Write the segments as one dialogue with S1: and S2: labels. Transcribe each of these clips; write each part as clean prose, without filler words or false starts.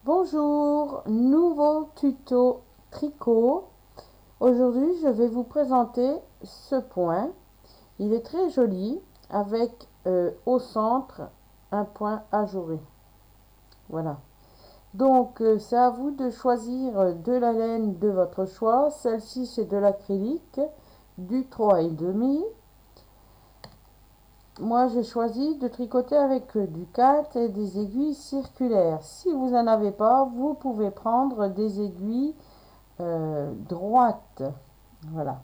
S1: Bonjour, nouveau tuto tricot. Aujourd'hui, je vais vous présenter ce point. Il est très joli avec au centre un point ajouré. Voilà. Donc, c'est à vous de choisir de la laine de votre choix. Celle-ci, c'est de l'acrylique, du 3,5. Moi, j'ai choisi de tricoter avec du 4 et des aiguilles circulaires. Si vous n'en avez pas, vous pouvez prendre des aiguilles droites. Voilà.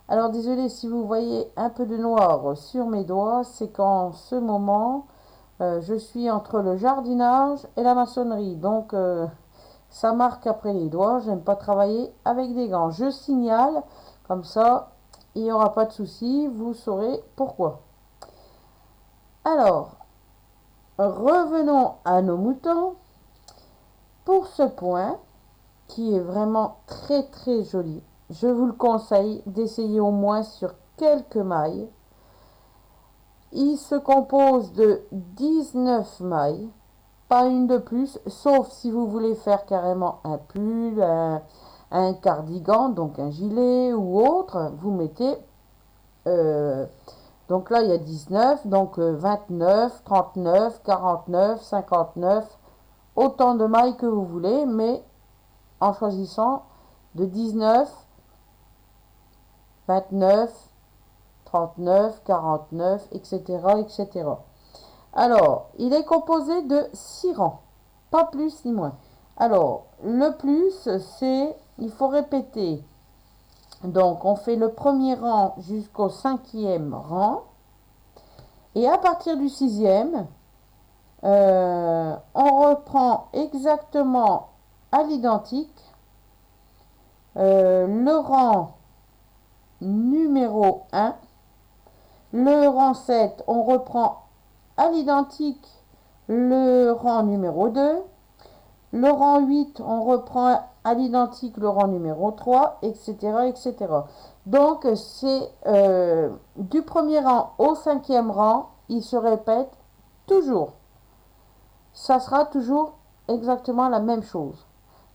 S1: Alors, désolé si vous voyez un peu de noir sur mes doigts, c'est qu'en ce moment, je suis entre le jardinage et la maçonnerie. Donc, ça marque après les doigts. J'aime pas travailler avec des gants. Je signale, comme ça, il n'y aura pas de souci. Vous saurez pourquoi. Alors, revenons à nos moutons. Pour ce point, qui est vraiment très très joli, je vous le conseille d'essayer au moins sur quelques mailles. Il se compose de 19 mailles, pas une de plus, sauf si vous voulez faire carrément un pull, un cardigan, donc un gilet ou autre, vous mettez donc là il y a 19, donc 29, 39, 49, 59, autant de mailles que vous voulez, mais en choisissant de 19, 29, 39, 49, etc., etc. Alors, il est composé de 6 rangs, pas plus ni moins. Alors, le plus, c'est, il faut répéter. Donc, on fait le premier rang jusqu'au 5e rang. Et à partir du 6e, on reprend exactement à l'identique le rang numéro 1. Le rang 7, on reprend à l'identique le rang numéro 2. Le rang 8, on reprend à l'identique le rang numéro 3, etc. etc. Donc, c'est du premier rang au 5e rang, il se répète toujours. Ça sera toujours exactement la même chose.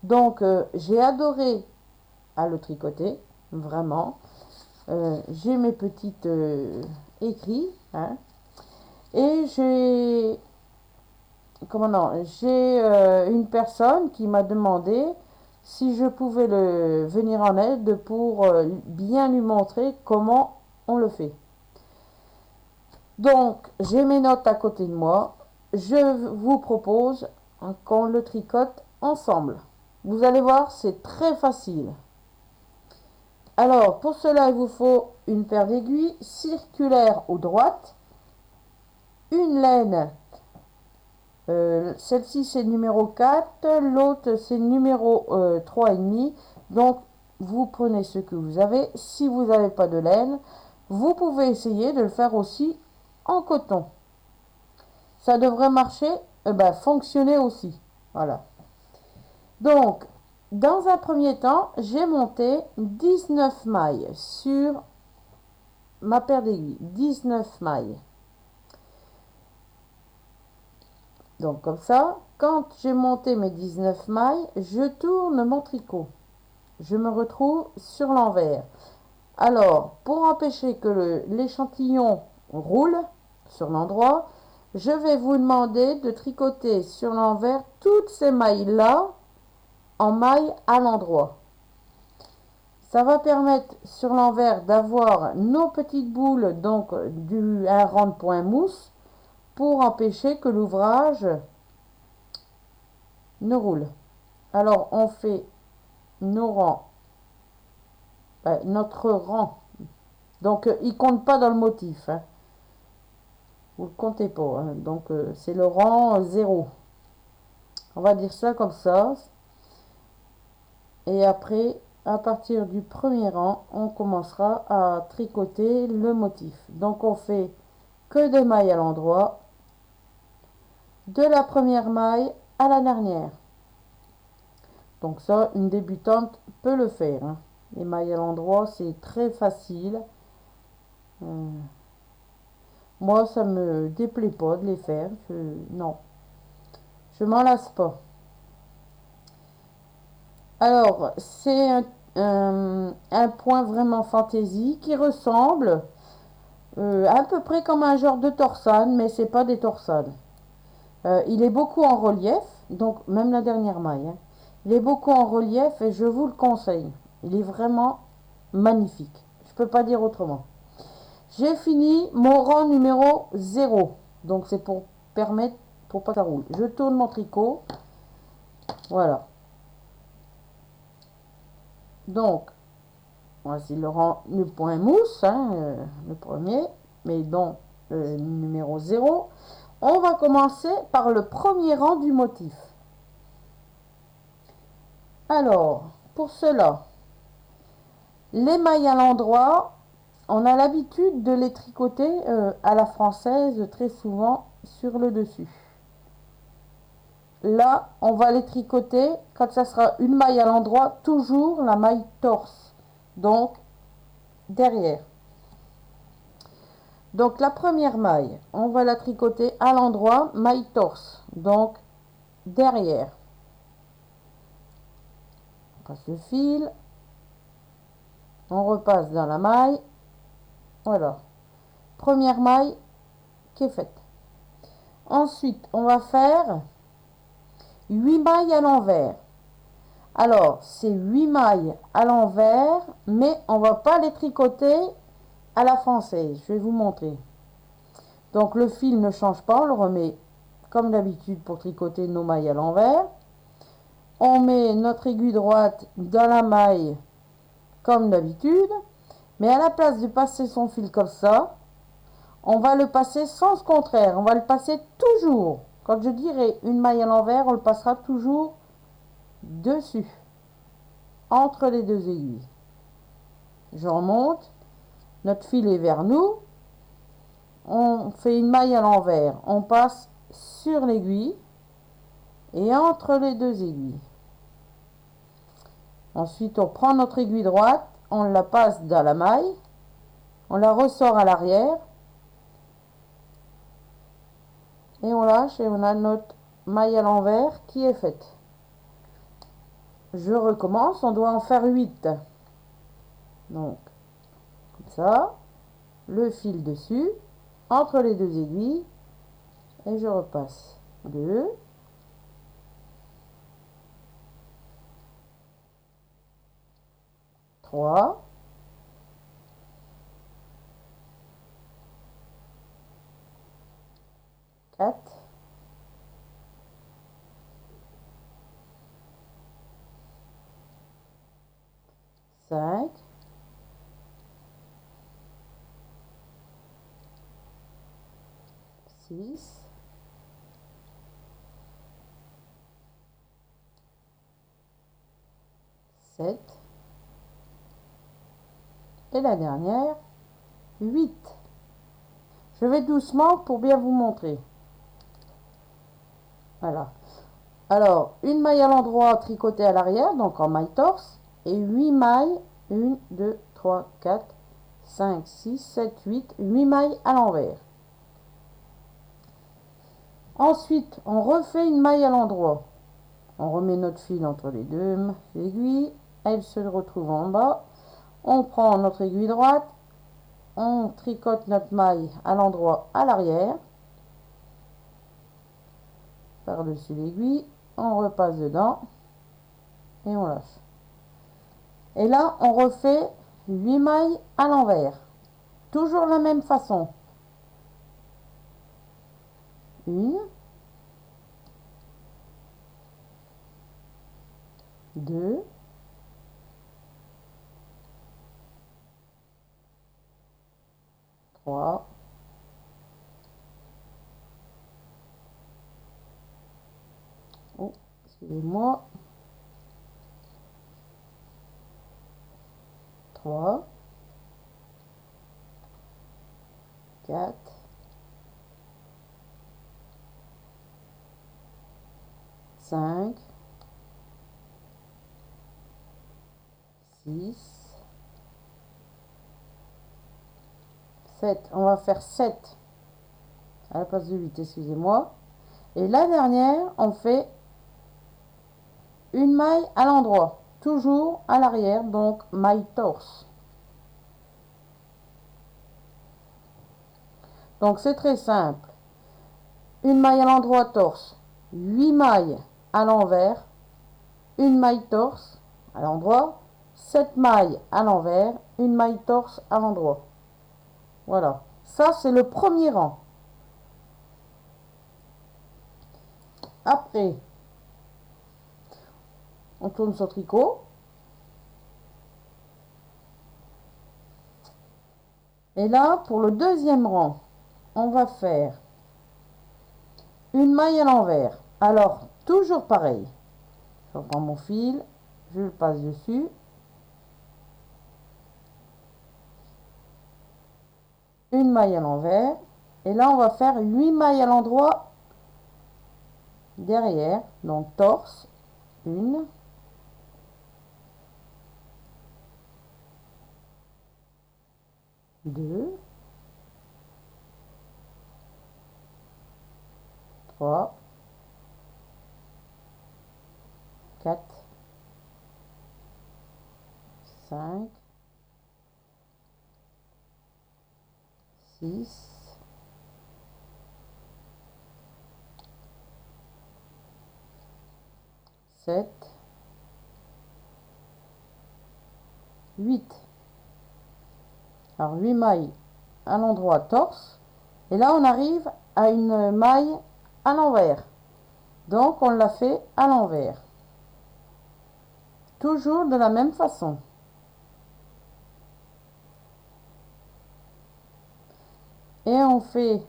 S1: Donc, j'ai adoré à le tricoter, vraiment. J'ai mes petites écrits, hein, et j'ai une personne qui m'a demandé si je pouvais venir en aide pour bien lui montrer comment on le fait. Donc, j'ai mes notes à côté de moi. Je vous propose qu'on le tricote ensemble. Vous allez voir, c'est très facile. Alors, pour cela, il vous faut une paire d'aiguilles circulaires ou droites, une laine. Celle-ci, c'est numéro 4, l'autre, c'est numéro 3,5. Donc, vous prenez ce que vous avez. Si vous n'avez pas de laine, vous pouvez essayer de le faire aussi en coton. Ça devrait marcher, fonctionner aussi. Voilà. Donc, dans un premier temps, j'ai monté 19 mailles sur ma paire d'aiguilles. 19 mailles. Donc, comme ça, quand j'ai monté mes 19 mailles, je tourne mon tricot. Je me retrouve sur l'envers. Alors, pour empêcher que l'échantillon roule sur l'endroit, je vais vous demander de tricoter sur l'envers toutes ces mailles-là en mailles à l'endroit. Ça va permettre sur l'envers d'avoir nos petites boules, donc un rang de point mousse, pour empêcher que l'ouvrage ne roule. Alors, on fait nos rangs, notre rang. Donc, il compte pas dans le motif, hein. Vous ne le comptez pas, hein. Donc, c'est le rang 0. On va dire ça comme ça. Et après, à partir du premier rang, on commencera à tricoter le motif. Donc, on fait que des mailles à l'endroit, de la première maille à la dernière. Donc ça, une débutante peut le faire, hein. Les mailles à l'endroit, c'est très facile. Moi, ça me déplaît pas de les faire. Non, je m'en lasse pas. Alors, c'est un point vraiment fantaisie qui ressemble à peu près comme un genre de torsade, mais c'est pas des torsades. Il est beaucoup en relief, donc même la dernière maille, hein. Il est beaucoup en relief et je vous le conseille. Il est vraiment magnifique. Je peux pas dire autrement. J'ai fini mon rang numéro 0. Donc c'est pour permettre, pour pas que ça roule. Je tourne mon tricot. Voilà. Donc, voici le rang du point mousse, hein, le premier. Mais donc, numéro 0. On va commencer par le premier rang du motif. Alors, pour cela, les mailles à l'endroit, on a l'habitude de les tricoter à la française très souvent sur le dessus. Là, on va les tricoter quand ça sera une maille à l'endroit, toujours la maille torse. Donc, derrière. Donc, la première maille, on va la tricoter à l'endroit, maille torse. Donc, derrière. On passe le fil. On repasse dans la maille. Voilà. Première maille qui est faite. Ensuite, on va faire 8 mailles à l'envers. Alors, c'est 8 mailles à l'envers, mais on ne va pas les tricoter à la française. Je vais vous montrer. Donc, le fil ne change pas, on le remet comme d'habitude pour tricoter nos mailles à l'envers. On met notre aiguille droite dans la maille comme d'habitude, mais à la place de passer son fil comme ça, on va le passer sens contraire. On va le passer toujours. Quand je dirai une maille à l'envers, on le passera toujours dessus, entre les deux aiguilles. Je remonte, notre fil est vers nous, on fait une maille à l'envers, on passe sur l'aiguille et entre les deux aiguilles. Ensuite, on prend notre aiguille droite, on la passe dans la maille, on la ressort à l'arrière et on lâche et on a notre maille à l'envers qui est faite. Je recommence, on doit en faire 8. Donc, comme ça, le fil dessus, entre les deux aiguilles, et je repasse. 2, 3, 4, 5, 6, 7, et la dernière, 8. Je vais doucement pour bien vous montrer. Voilà. Alors, une maille à l'endroit tricotée à l'arrière, donc en maille torse, et 8 mailles, 1, 2, 3, 4, 5, 6, 7, 8, 8 mailles à l'envers. Ensuite, on refait une maille à l'endroit. On remet notre fil entre les deux aiguilles, elle se retrouve en bas. On prend notre aiguille droite, on tricote notre maille à l'endroit à l'arrière, par-dessus l'aiguille, on repasse dedans et on lâche. Et là, on refait 8 mailles à l'envers. Toujours la même façon. 1, 2, 3, excusez-moi, 3, 4, 5, 6, 7. On va faire 7 à la place de 8, excusez-moi. Et la dernière, on fait une maille à l'endroit. toujours à l'arrière, donc maille torse. Donc c'est très simple. Une maille à l'endroit torse, 8 mailles à l'envers, une maille torse à l'endroit, 7 mailles à l'envers, une maille torse à l'endroit. Voilà, ça c'est le premier rang. Après, on tourne son tricot. Et là, pour le deuxième rang, on va faire une maille à l'envers. Alors, toujours pareil. Je reprends mon fil, je le passe dessus. Une maille à l'envers. Et là, on va faire 8 mailles à l'endroit derrière. Donc, torse. Une. Deux. Trois. Quatre. Cinq. Six. 7, 8. Alors 8 mailles à l'endroit torse. Et là, on arrive à une maille à l'envers. Donc, on l'a fait à l'envers. Toujours de la même façon. Et on fait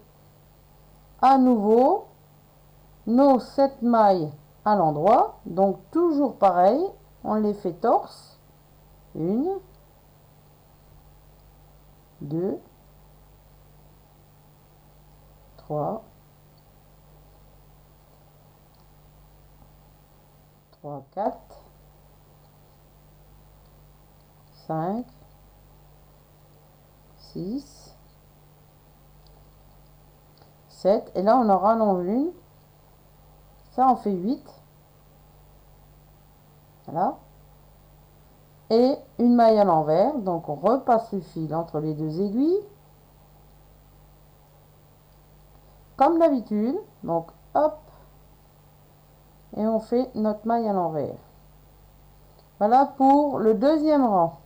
S1: à nouveau nos 7 mailles à l'endroit. Donc, toujours pareil. On les fait torse. Une, deux, trois, 4, 5, 6, 7. Et là, on en rallonge une. Ça en fait 8. Voilà. Et une maille à l'envers. Donc, on repasse le fil entre les deux aiguilles. Comme d'habitude. Donc, hop. Et on fait notre maille à l'envers. Voilà pour le deuxième rang.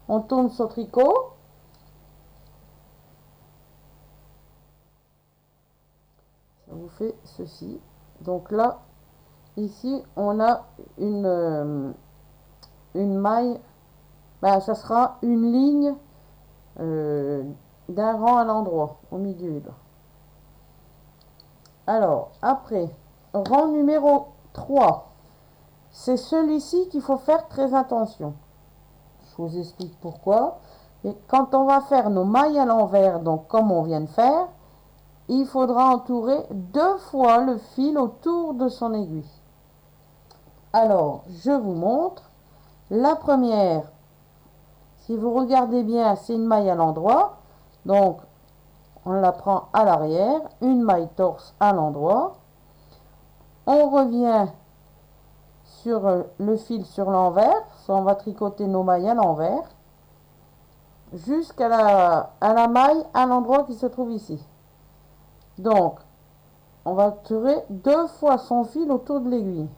S1: On tourne son tricot. Ça vous fait ceci. Donc là, ici, on a une maille. Ben, ça sera une ligne d'un rang à l'endroit, au milieu. Là. Alors, après, rang numéro 3. C'est celui-ci qu'il faut faire très attention. Je vous explique pourquoi. Et quand on va faire nos mailles à l'envers, donc comme on vient de faire, il faudra entourer 2 fois le fil autour de son aiguille. Alors, je vous montre. La première, si vous regardez bien, c'est une maille à l'endroit. Donc, on la prend à l'arrière, une maille torse à l'endroit. On revient sur le fil sur l'envers. On va tricoter nos mailles à l'envers jusqu'à la maille à l'endroit qui se trouve ici. Donc, on va tirer 2 fois son fil autour de l'aiguille.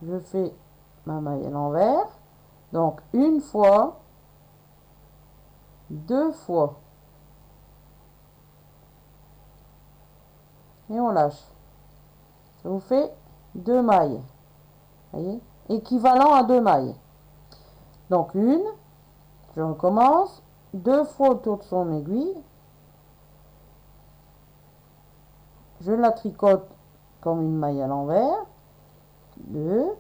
S1: Je fais ma maille à l'envers. Donc, une fois, 2 fois. Et on lâche. Ça vous fait 2 mailles. Voyez, équivalent à 2 mailles. Donc, une, je recommence. 2 fois autour de son aiguille. Je la tricote comme une maille à l'envers. 2,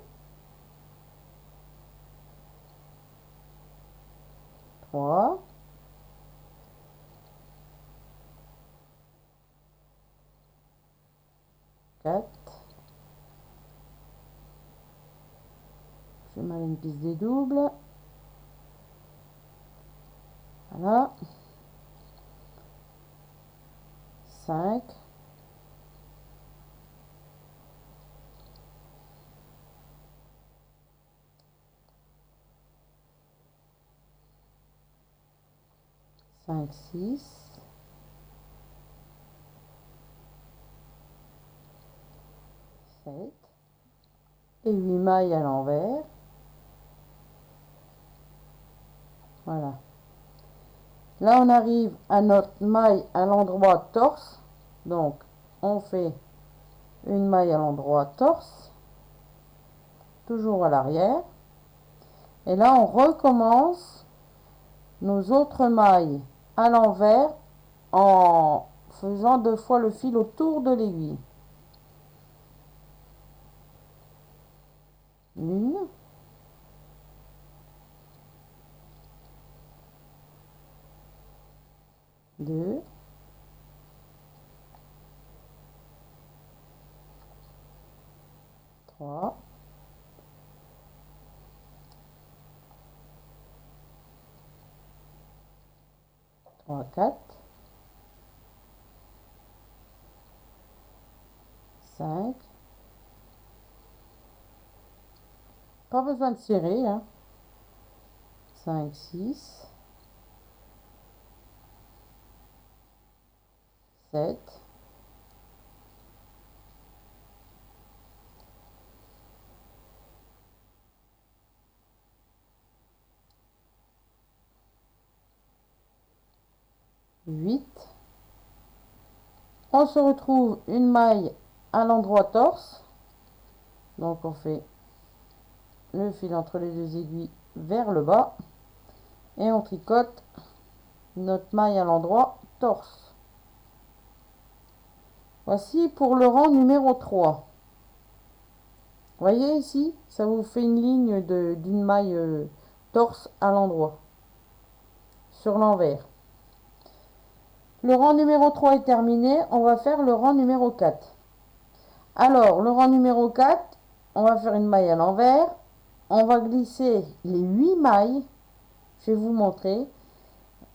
S1: 3, 4. Je mets une piste des doubles. Voilà. 5. 5, 6, 7 et 8 mailles à l'envers. Voilà. Là, on arrive à notre maille à l'endroit torse. Donc, on fait une maille à l'endroit torse, toujours à l'arrière. Et là, on recommence nos autres mailles à l'envers en faisant 2 fois le fil autour de l'aiguille. Une, deux, trois, trois, quatre, 5. Pas besoin de serrer, hein. 5, 6, 7, 8. On se retrouve une maille à l'endroit torse. Donc on fait le fil entre les deux aiguilles vers le bas. Et on tricote notre maille à l'endroit torse. Voici pour le rang numéro 3. Voyez ici, ça vous fait une ligne d'une maille torse à l'endroit, sur l'envers. Le rang numéro 3 est terminé, on va faire le rang numéro 4. Alors, le rang numéro 4, on va faire une maille à l'envers, on va glisser les 8 mailles, je vais vous montrer.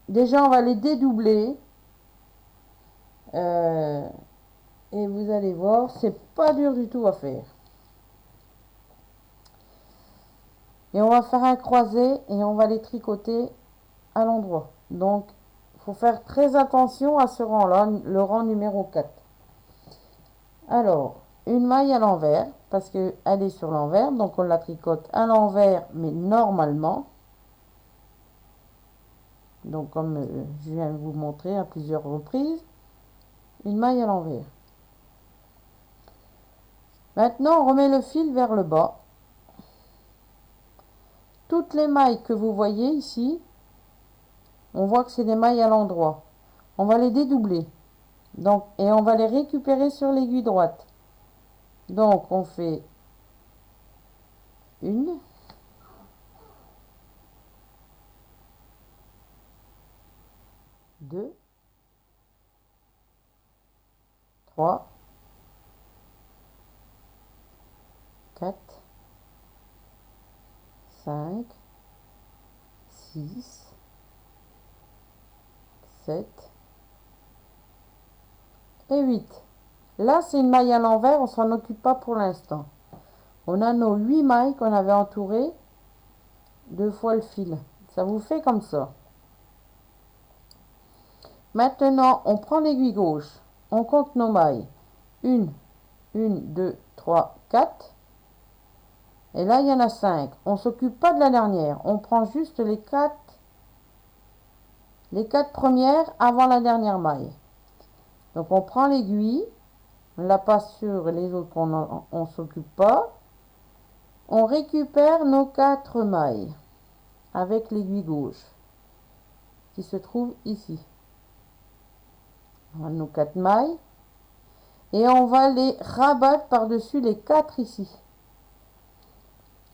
S1: Déjà, on va les dédoubler, et vous allez voir, c'est pas dur du tout à faire. Et on va faire un croisé et on va les tricoter à l'endroit. Donc, il faut faire très attention à ce rang-là, le rang numéro 4. Alors, une maille à l'envers, parce qu'elle est sur l'envers, donc on la tricote à l'envers, mais normalement. Donc, comme je viens de vous montrer à plusieurs reprises, une maille à l'envers. Maintenant, on remet le fil vers le bas. Toutes les mailles que vous voyez ici, on voit que c'est des mailles à l'endroit. On va les dédoubler. Donc, et on va les récupérer sur l'aiguille droite. Donc, on fait une, deux, trois, quatre, 5, 6, 7 et 8. Là, c'est une maille à l'envers, on ne s'en occupe pas pour l'instant. On a nos 8 mailles qu'on avait entourées 2 fois le fil. Ça vous fait comme ça. Maintenant, on prend l'aiguille gauche. On compte nos mailles. 1, 2, 3, 4. Et là, il y en a 5. On ne s'occupe pas de la dernière. On prend juste les 4 premières avant la dernière maille. Donc, on prend l'aiguille. On la passe sur les autres qu'on ne s'occupe pas. On récupère nos 4 mailles avec l'aiguille gauche qui se trouve ici. On a nos 4 mailles et on va les rabattre par-dessus les 4 ici.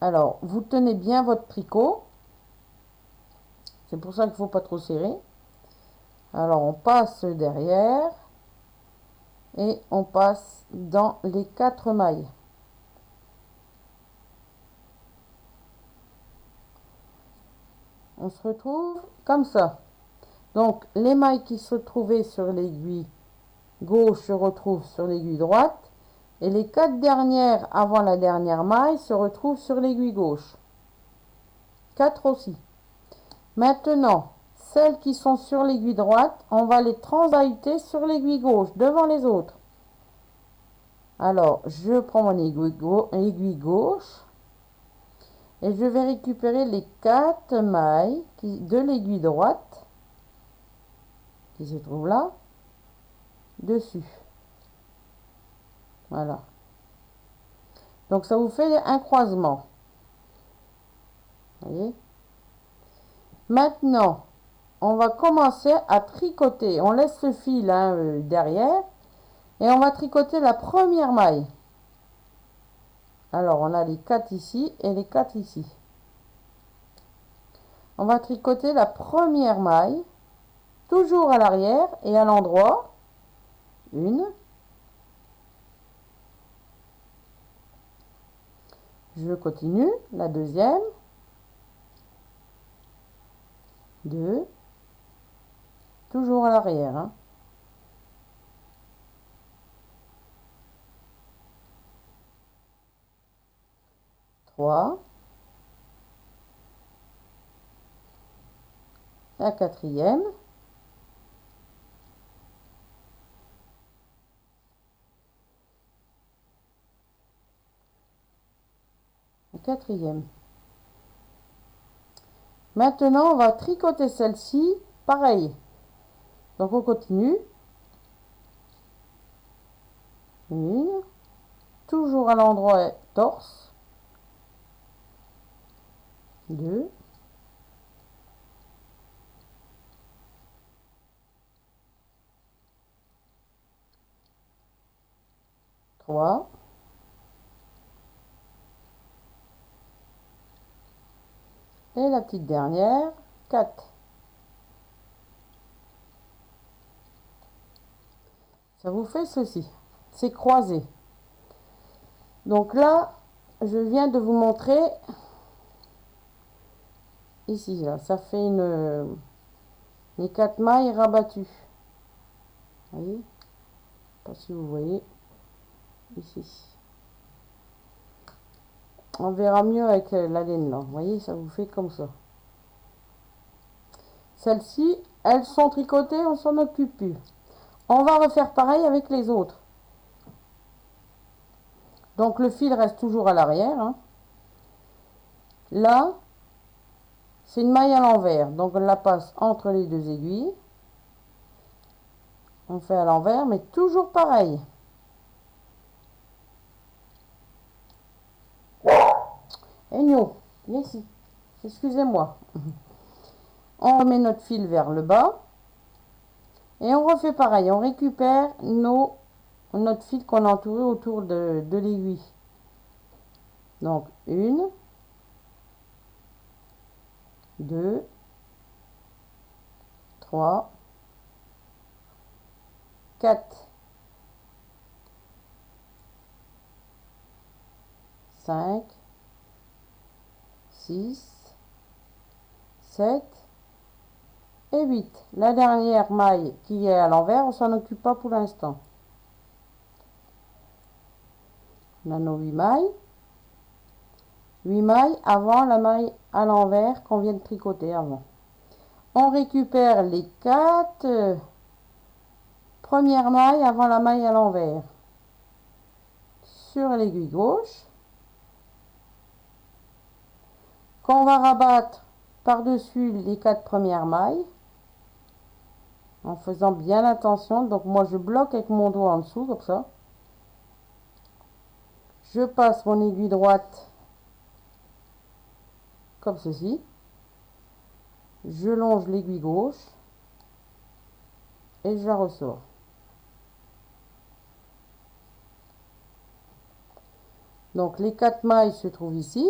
S1: Alors, vous tenez bien votre tricot. C'est pour ça qu'il ne faut pas trop serrer. Alors, on passe derrière et on passe dans les 4 mailles. On se retrouve comme ça. Donc, les mailles qui se trouvaient sur l'aiguille gauche se retrouvent sur l'aiguille droite. Et les 4 dernières avant la dernière maille se retrouvent sur l'aiguille gauche. 4 aussi. Maintenant, Celles qui sont sur l'aiguille droite, on va les transvahuter sur l'aiguille gauche, devant les autres. Alors, je prends mon aiguille gauche et je vais récupérer les 4 mailles de l'aiguille droite qui se trouvent là, dessus. Voilà. Donc, ça vous fait un croisement. Vous voyez? Maintenant, on va commencer à tricoter. On laisse ce fil derrière et on va tricoter la première maille. Alors, on a les 4 ici et les 4 ici. On va tricoter la première maille, toujours à l'arrière et à l'endroit. Une. Je continue. La deuxième. 2. Toujours à l'arrière. Hein. 3. La quatrième. La quatrième. Maintenant, on va tricoter celle-ci, pareil. Donc, on continue. Une. Toujours à l'endroit torse. 2. 3. Et la petite dernière, 4. Ça vous fait ceci. C'est croisé. Donc là, je viens de vous montrer ici, là, ça fait les 4 mailles rabattues. Vous voyez? Je ne sais pas si vous voyez ici. On verra mieux avec la laine là. Vous voyez, ça vous fait comme ça. Celles-ci, elles sont tricotées, on s'en occupe plus. On va refaire pareil avec les autres. Donc le fil reste toujours à l'arrière. Hein. Là, c'est une maille à l'envers. Donc on la passe entre les deux aiguilles. On fait à l'envers, mais toujours pareil. Enyo, viens ici. Excusez-moi. On remet notre fil vers le bas. Et on refait pareil. On récupère notre fil qu'on a entouré autour de l'aiguille. Donc, 1, 2, 3, 4, 5, 6, 7 et 8. La dernière maille qui est à l'envers, on s'en occupe pas pour l'instant. On a nos 8 mailles. 8 mailles avant la maille à l'envers qu'on vient de tricoter avant. On récupère les 4 premières mailles avant la maille à l'envers sur l'aiguille gauche. Qu'on va rabattre par-dessus les 4 premières mailles en faisant bien attention. Donc moi je bloque avec mon doigt en dessous comme ça. Je passe mon aiguille droite comme ceci. Je longe l'aiguille gauche et je la ressors. Donc les 4 mailles se trouvent ici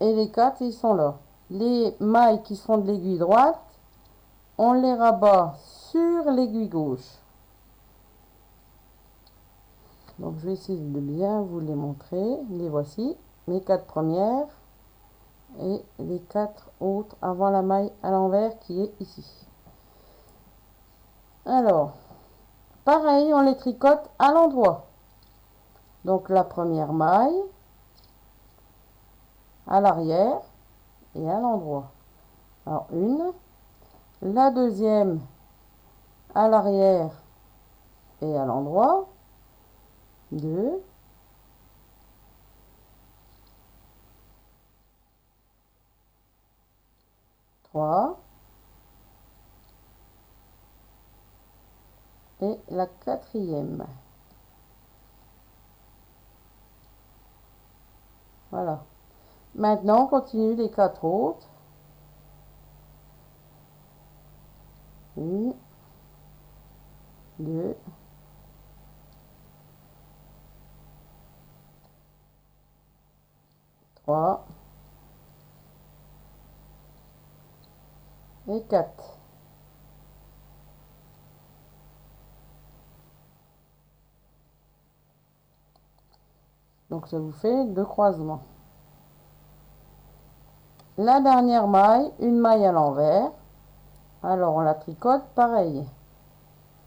S1: et les 4 ils sont là. Les mailles qui sont de l'aiguille droite, on les rabat sur l'aiguille gauche. Donc je vais essayer de bien vous les montrer. Les voici, mes 4 premières et les 4 autres avant la maille à l'envers qui est ici. Alors, pareil, on les tricote à l'endroit. Donc la première maille à l'arrière et à l'endroit. Alors une, la deuxième à l'arrière et à l'endroit, 2, 3 et la quatrième. Voilà. Maintenant, on continue les 4 autres. 1, 2, 3 et 4. Donc ça vous fait 2 croisements. La dernière maille, une maille à l'envers. Alors on la tricote pareil.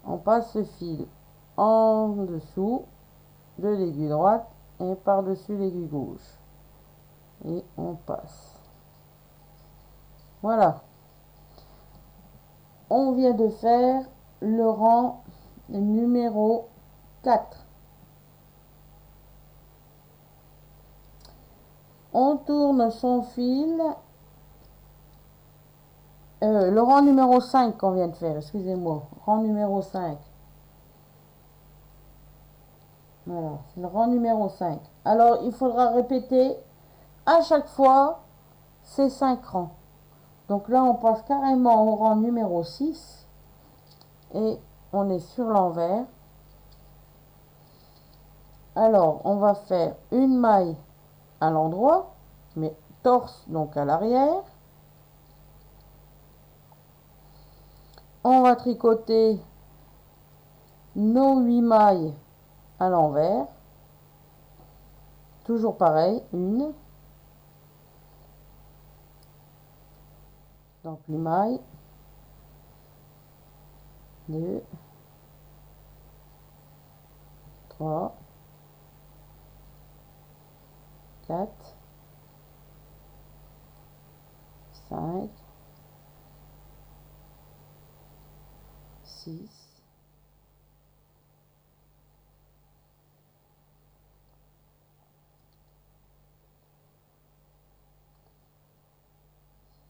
S1: On passe le fil en dessous de l'aiguille droite et par-dessus l'aiguille gauche. Et on passe. Voilà. On vient de faire le rang numéro 4. On tourne son fil. Le rang numéro 5 qu'on vient de faire, excusez-moi. Rang numéro 5. Voilà, c'est le rang numéro 5. Alors, il faudra répéter à chaque fois ces 5 rangs. Donc là, on passe carrément au rang numéro 6. Et on est sur l'envers. Alors, on va faire une maille à l'endroit, mais torse donc à l'arrière. On va tricoter nos 8 mailles à l'envers. Toujours pareil, une. Donc 8 mailles. 2, 3, 4, 5, 6,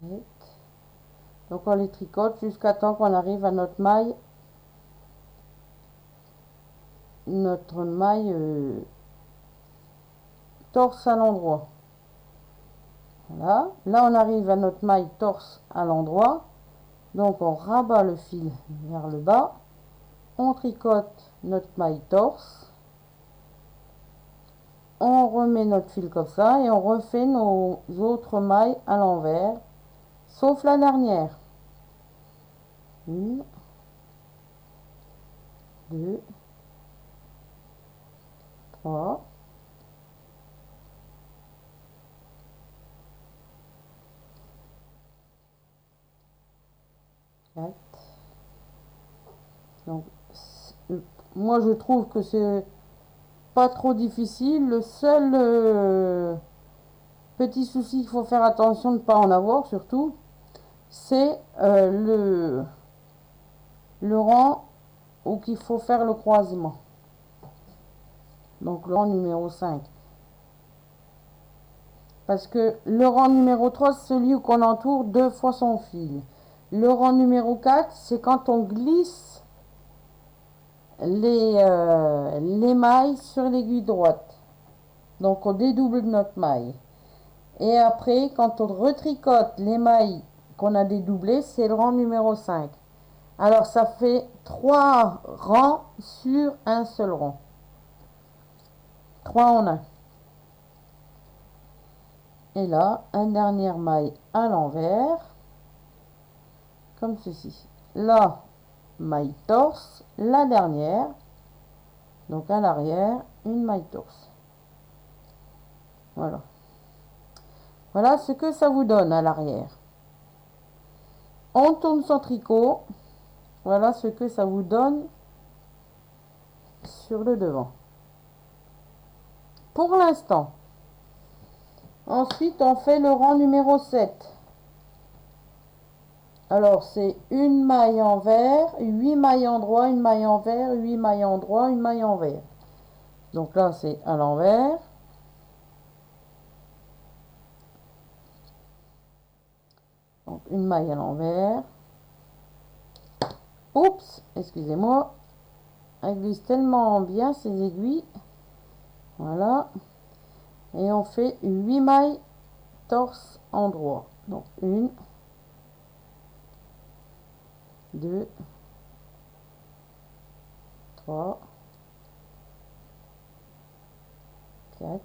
S1: 7. Donc on les tricote jusqu'à temps qu'on arrive à notre maille torse à l'endroit. Voilà. Là, on arrive à notre maille torse à l'endroit. Donc, on rabat le fil vers le bas. On tricote notre maille torse. On remet notre fil comme ça et on refait nos autres mailles à l'envers, sauf la dernière. 1, 2, 3, 4. Donc, moi je trouve que c'est pas trop difficile. Le seul petit souci qu'il faut faire attention de ne pas en avoir surtout, c'est le rang où qu'il faut faire le croisement. Donc le rang numéro 5. Parce que le rang numéro 3, c'est celui où on entoure 2 fois son fil. Le rang numéro 4, c'est quand on glisse les mailles sur l'aiguille droite. Donc on dédouble notre maille. Et après, quand on retricote les mailles qu'on a dédoublées, c'est le rang numéro 5. Alors ça fait 3 rangs sur un seul rang. 3 en 1. Et là, une dernière maille à l'envers, comme ceci. Là, maille torse, la dernière, donc à l'arrière, une maille torse. Voilà. Voilà ce que ça vous donne à l'arrière. On tourne son tricot. Voilà ce que ça vous donne sur le devant. Pour l'instant. Ensuite, on fait le rang numéro 7. Alors, c'est une maille envers, 8 mailles endroit, une maille envers, 8 mailles endroit, une maille envers. Donc là, c'est à l'envers. Donc, une maille à l'envers. Oups, excusez-moi. Elle glisse tellement bien ces aiguilles. Voilà. Et on fait 8 mailles torse endroit. Donc, une, deux, trois, quatre,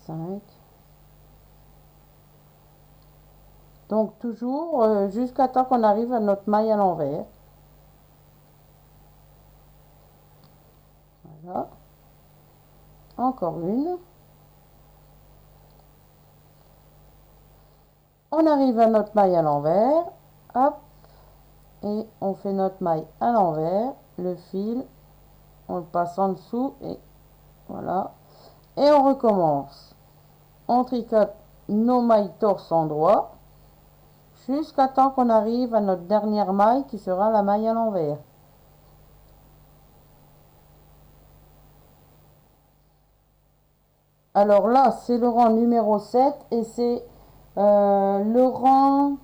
S1: 5. Donc toujours jusqu'à temps qu'on arrive à notre maille à l'envers. Voilà. Encore une. On arrive à notre maille à l'envers. Hop. Et on fait notre maille à l'envers. Le fil, on le passe en dessous et voilà. Et on recommence. On tricote nos mailles torse endroit jusqu'à temps qu'on arrive à notre dernière maille qui sera la maille à l'envers. Alors là, c'est le rang numéro 7 et c'est le rang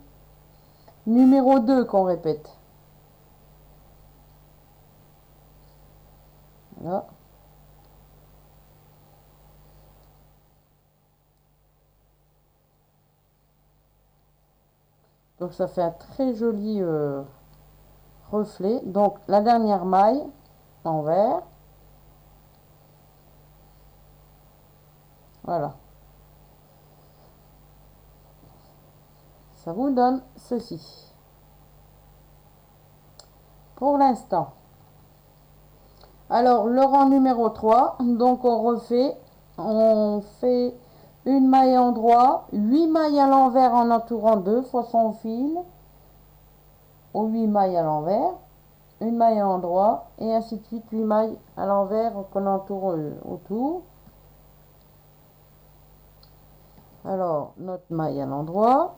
S1: numéro 2 qu'on répète. Voilà. Donc ça fait un très joli reflet. Donc la dernière maille envers. Voilà. Ça vous donne ceci. Pour l'instant. Alors le rang numéro 3. Donc on refait. On fait une maille endroit. 8 mailles à l'envers en entourant 2 fois son fil. Aux 8 mailles à l'envers. Une maille à l'endroit et ainsi de suite 8 mailles à l'envers qu'on entoure autour. Alors notre maille à l'endroit.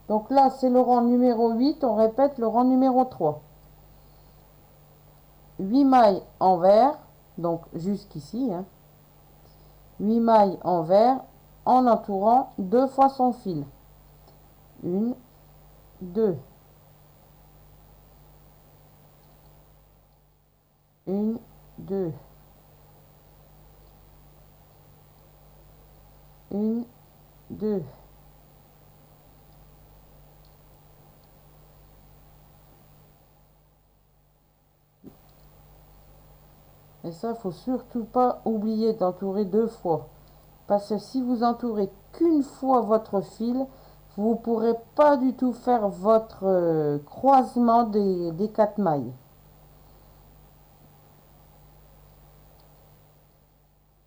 S1: Donc là c'est le rang numéro 8, on répète le rang numéro 3. 8 mailles envers, donc jusqu'ici, hein. 8 mailles envers en entourant 2 fois son fil. 1, 2, 1, 2, 1, 2. Et ça, il ne faut surtout pas oublier d'entourer 2 fois. Parce que si vous entourez qu'une fois votre fil, vous ne pourrez pas du tout faire votre croisement des 4 mailles.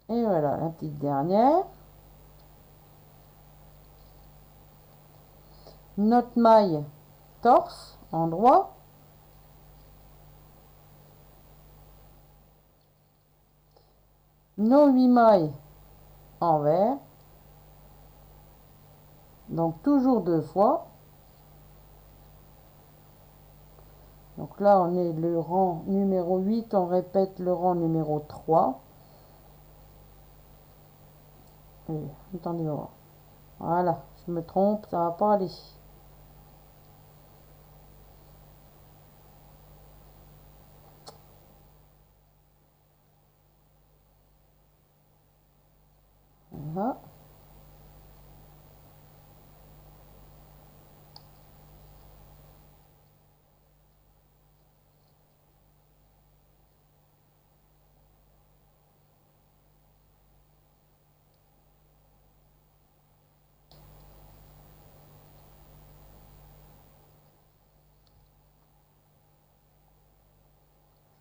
S1: Et voilà, la petite dernière. Notre maille torse endroit. Nos 8 mailles envers. Donc toujours 2 fois. Donc là, on est le rang numéro 8. On répète le rang numéro 3. Et, attendez voir. Voilà, je me trompe, ça va pas aller. Voilà.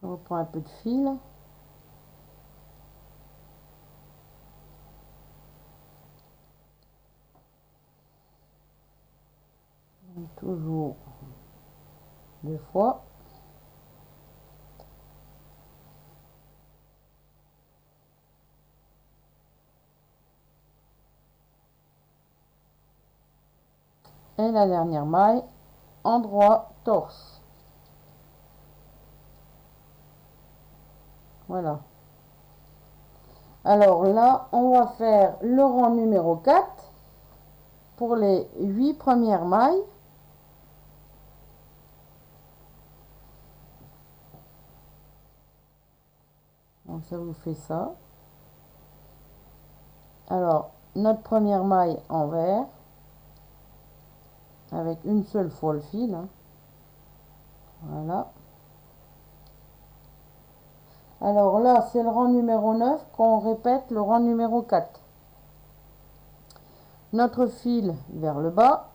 S1: Je reprends un peu de fil. Toujours 2 fois. Et la dernière maille, endroit torse. Voilà. Alors là, on va faire le rang numéro 4 pour les 8 premières mailles. Donc ça vous fait ça. Alors, notre première maille en vert, avec une seule fois le fil. Hein. Voilà. Alors là, c'est le rang numéro 9 qu'on répète le rang numéro 4. Notre fil vers le bas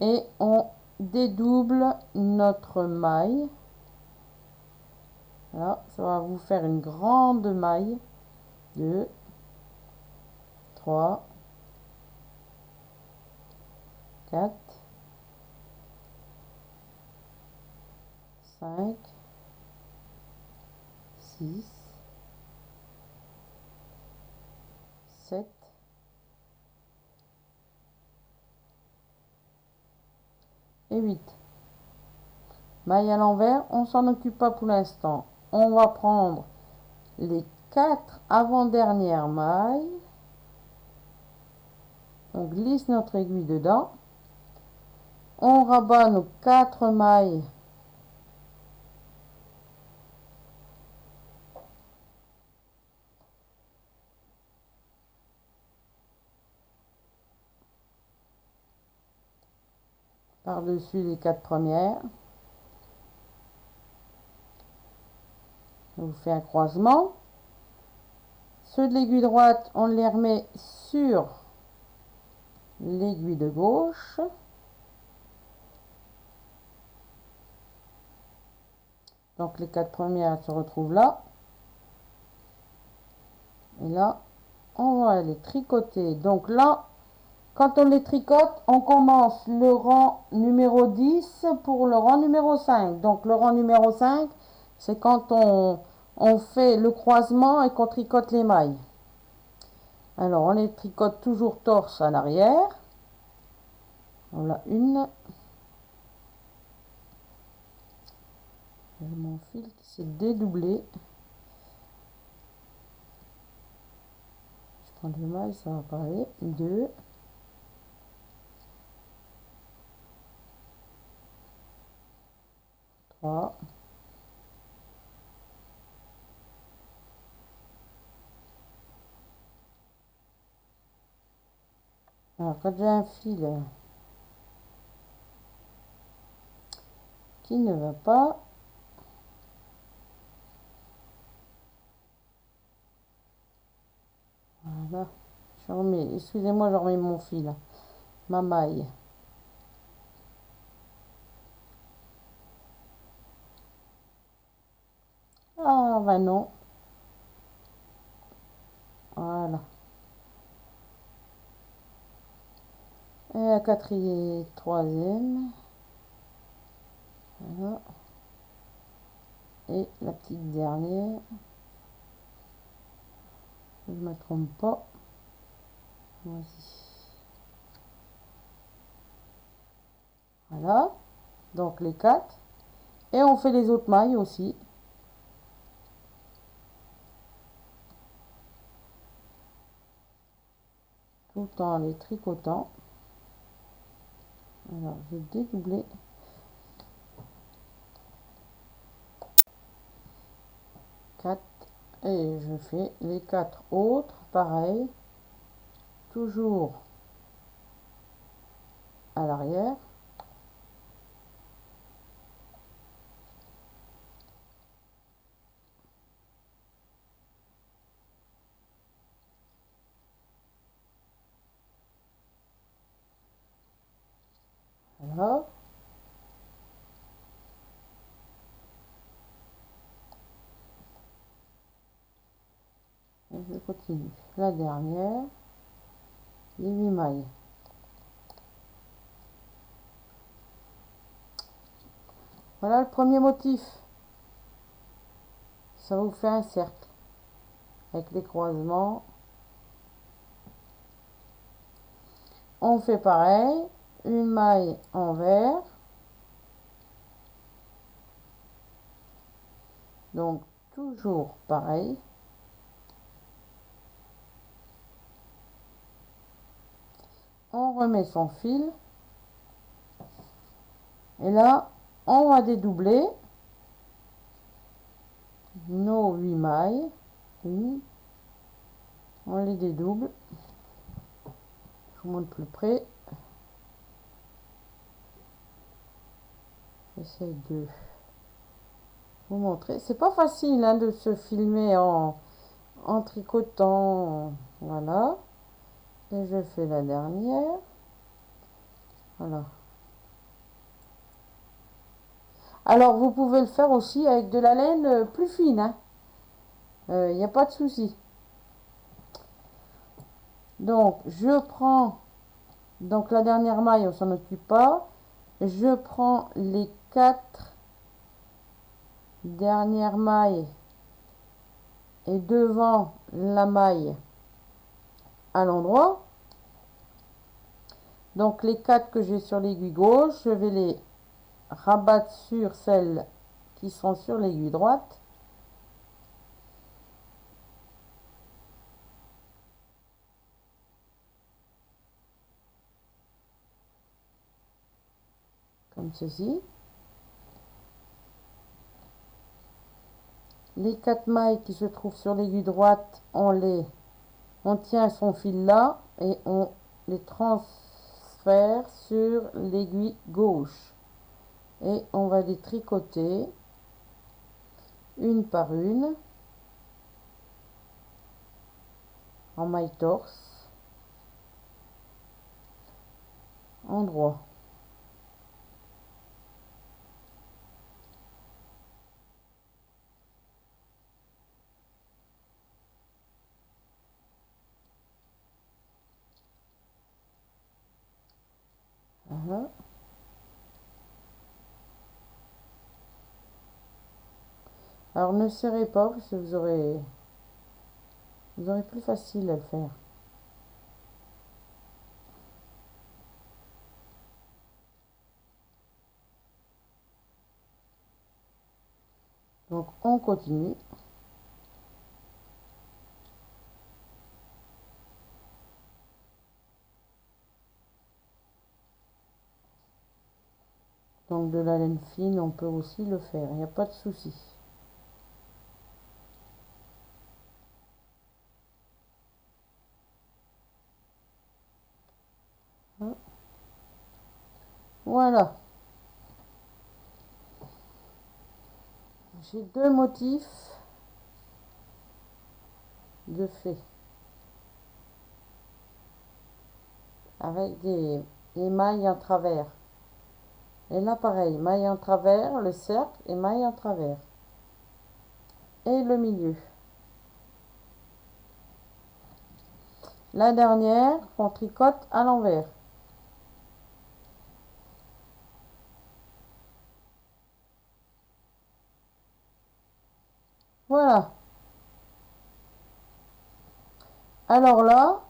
S1: et on dédouble notre maille. Là, ça va vous faire une grande maille. 2, 3, 4, 5, 6, 7 et 8. Maille à l'envers, on s'en occupe pas pour l'instant. On va prendre les 4 avant-dernières mailles. On glisse notre aiguille dedans. On rabat nos 4 mailles par-dessus les 4 premières. On vous fait un croisement. Ceux de l'aiguille droite, on les remet sur l'aiguille de gauche. Donc les 4 premières se retrouvent là. Et là, on va les tricoter. Donc là, quand on les tricote, on commence le rang numéro 10 pour le rang numéro 5. Donc le rang numéro 5, c'est quand on fait le croisement et qu'on tricote les mailles. Alors on les tricote toujours torse à l'arrière. Voilà une. J'ai mon fil qui s'est dédoublé. Je prends deux mailles, ça va pas aller. 2. 3. Alors quand j'ai un fil qui ne va pas, voilà, je remets, excusez-moi, je remets mon fil, ma maille. Ah bah non, voilà. Et la quatrième, troisième, voilà. Et la petite dernière, je ne me trompe pas, voici. Voilà, donc les 4. Et on fait les autres mailles aussi. Tout en les tricotant. Alors, je vais dédoubler. 4 et je fais les 4 autres, pareil, toujours à l'arrière. Voilà. Et je continue. La dernière, les 8 mailles. Voilà le premier motif. Ça vous fait un cercle avec les croisements. On fait pareil, une maille envers, donc toujours pareil. On remet son fil et là on va dédoubler nos 8 mailles. Oui, on les dédouble. Je vous montre plus près. J'essaie de vous montrer. C'est pas facile hein, de se filmer en tricotant. Voilà. Et je fais la dernière. Voilà. Alors vous pouvez le faire aussi avec de la laine plus fine. Il n'y a pas de souci. Donc je prends donc la dernière maille, on s'en occupe pas. Je prends les 4 dernières mailles et devant la maille à l'endroit. Donc les 4 que j'ai sur l'aiguille gauche, je vais les rabattre sur celles qui sont sur l'aiguille droite. Comme ceci. Les 4 mailles qui se trouvent sur l'aiguille droite, on tient son fil là et on les transfère sur l'aiguille gauche. Et on va les tricoter une par une en maille torse en droit. Voilà. Alors ne serrez pas parce que vous aurez plus facile à le faire. Donc on continue. Donc de la laine fine, on peut aussi le faire, il n'y a pas de souci. Voilà. J'ai 2 motifs de fait. Avec des mailles en travers. Et là pareil, maille en travers, le cercle et maille en travers. Et le milieu. La dernière, on tricote à l'envers. Voilà. Alors là,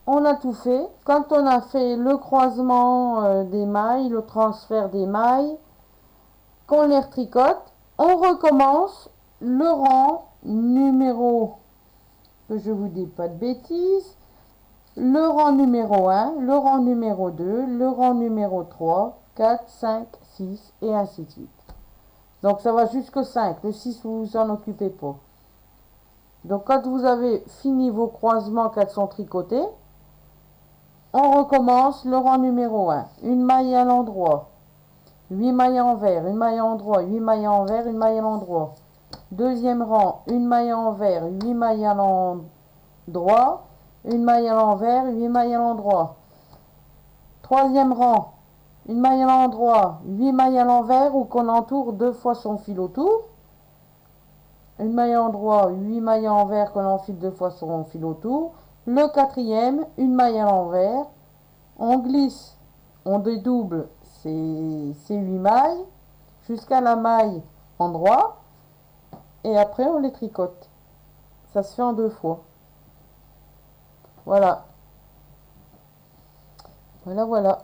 S1: on a tout fait. Quand on a fait le croisement des mailles, le transfert des mailles, qu'on les retricote, on recommence le rang numéro, que je vous dis pas de bêtises, le rang numéro 1, le rang numéro 2, le rang numéro 3, 4, 5, 6 et ainsi de suite. Donc ça va jusqu'au 5, le 6 vous vous en occupez pas. Donc quand vous avez fini vos croisements qu'elles sont tricotés, on recommence le rang numéro 1. Une maille à l'endroit, 8 mailles à l'envers, une maille à l'endroit, 8 mailles à l'envers, une maille à l'endroit. Deuxième rang, une maille à l'envers, 8 mailles à l'endroit, une maille à l'envers, 8 mailles à l'endroit. Troisième rang, une maille à l'endroit, 8 mailles à l'envers ou qu'on entoure 2 fois son fil autour. Une maille à l'endroit, 8 mailles à l'envers qu'on enfile 2 fois son fil autour. Le quatrième, une maille à l'envers, on glisse, on dédouble ces 8 mailles jusqu'à la maille endroit et après on les tricote. Ça se fait en 2 fois. Voilà. Voilà, voilà.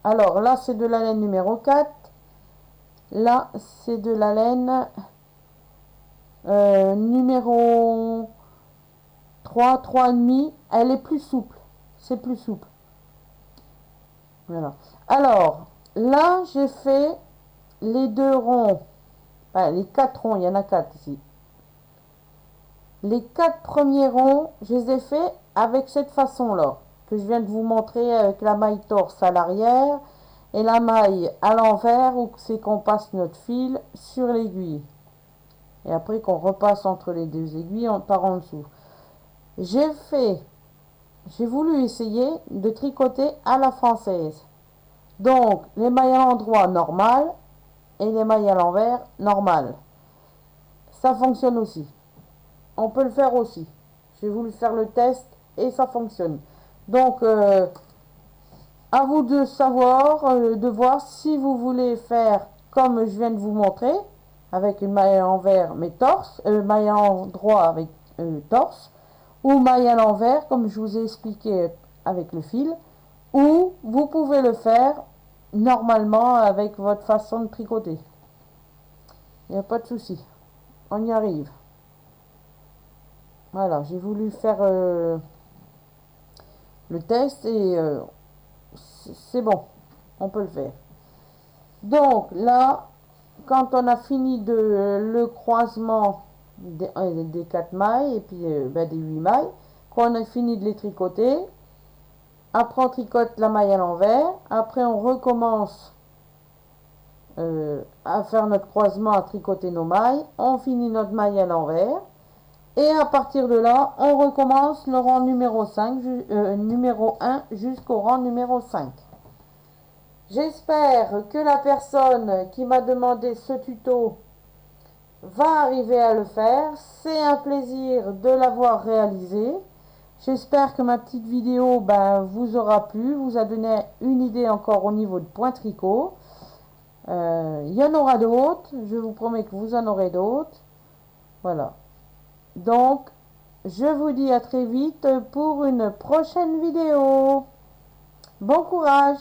S1: Alors là, c'est de la laine numéro 4. Là, c'est de la laine numéro 3, 3,5. Elle est plus souple. C'est plus souple. Voilà. Alors, là, j'ai fait les deux ronds. Enfin, les quatre ronds, il y en a quatre ici. Les quatre premiers ronds, je les ai faits avec cette façon-là, que je viens de vous montrer avec la maille torse à l'arrière et la maille à l'envers, où c'est qu'on passe notre fil sur l'aiguille. Et après qu'on repasse entre les deux aiguilles, on part en dessous. J'ai fait, j'ai voulu essayer de tricoter à la française. Donc, les mailles à l'endroit normales et les mailles à l'envers normales. Ça fonctionne aussi. On peut le faire aussi. J'ai voulu faire le test et ça fonctionne. Donc, à vous de savoir, de voir si vous voulez faire comme je viens de vous montrer, avec une maille à l'envers mais torse, maille à l'endroit avec torse, ou maille à l'envers comme je vous ai expliqué avec le fil, ou vous pouvez le faire normalement avec votre façon de tricoter. Il n'y a pas de souci. On y arrive. Voilà, j'ai voulu faire le test et c'est bon. On peut le faire. Donc là, quand on a fini de le croisement des 4 mailles et puis des 8 mailles, quand on a fini de les tricoter, après on tricote la maille à l'envers, après on recommence à faire notre croisement, à tricoter nos mailles, on finit notre maille à l'envers, et à partir de là, on recommence le rang numéro 5, numéro 1 jusqu'au rang numéro 5. J'espère que la personne qui m'a demandé ce tuto va arriver à le faire. C'est un plaisir de l'avoir réalisé. J'espère que ma petite vidéo vous aura plu, vous a donné une idée encore au niveau de point tricot. Il y en aura d'autres, je vous promets que vous en aurez d'autres. Voilà. Donc, je vous dis à très vite pour une prochaine vidéo. Bon courage!